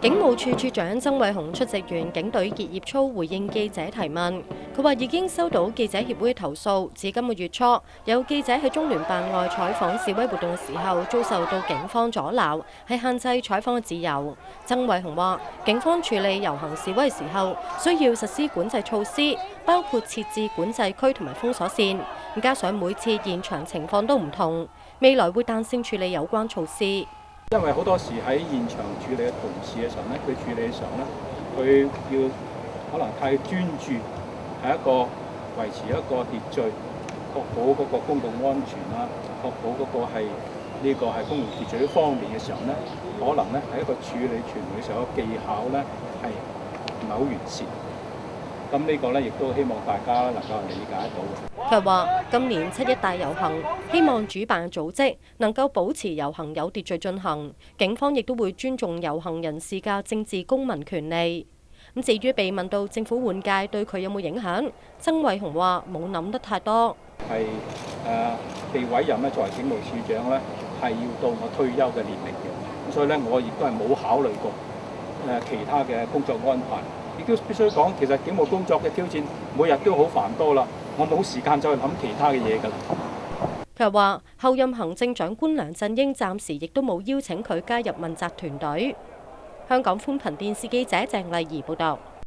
警務處處長曾偉雄出席完警隊結業操，回應記者提問。佢話已經收到記者協會投訴，至今個月初有記者喺中聯辦外採訪示威活動嘅時候，遭受到警方阻撓，係限制採訪嘅自由。曾偉雄話，警方處理遊行示威嘅時候，需要實施管制措施，包括設置管制區同埋封鎖線，加上每次現場情況都唔同，未來會彈性處理有關措施。因為好多時喺現場處理嘅同事嘅時候咧，佢處理嘅時候咧，佢要可能太專注係一個維持一個秩序，確保嗰個公共安全啦，確保嗰個係呢個係公共秩序方面嘅時候咧，可能咧喺一個處理傳媒嘅時候嘅技巧咧係唔係好完善。咁呢個咧亦都希望大家能夠理解到。佢話：今年七一大遊行，希望主辦組織能夠保持遊行有秩序進行，警方亦都會尊重遊行人士嘅政治公民權利。咁至於被問到政府換屆對佢有冇影響，曾偉雄話冇諗得太多。係被委任咧作為警務處長咧，係要到我退休嘅年齡嘅，咁所以咧我亦都係冇考慮過其他嘅工作安排。亦都必須講，其實警務工作嘅挑戰每日都好繁多啦，我冇時間再諗其他嘅嘢㗎啦。佢又話，後任行政長官梁振英暫時亦都冇邀請佢加入問責團隊。香港寬頻電視記者鄭麗儀報道。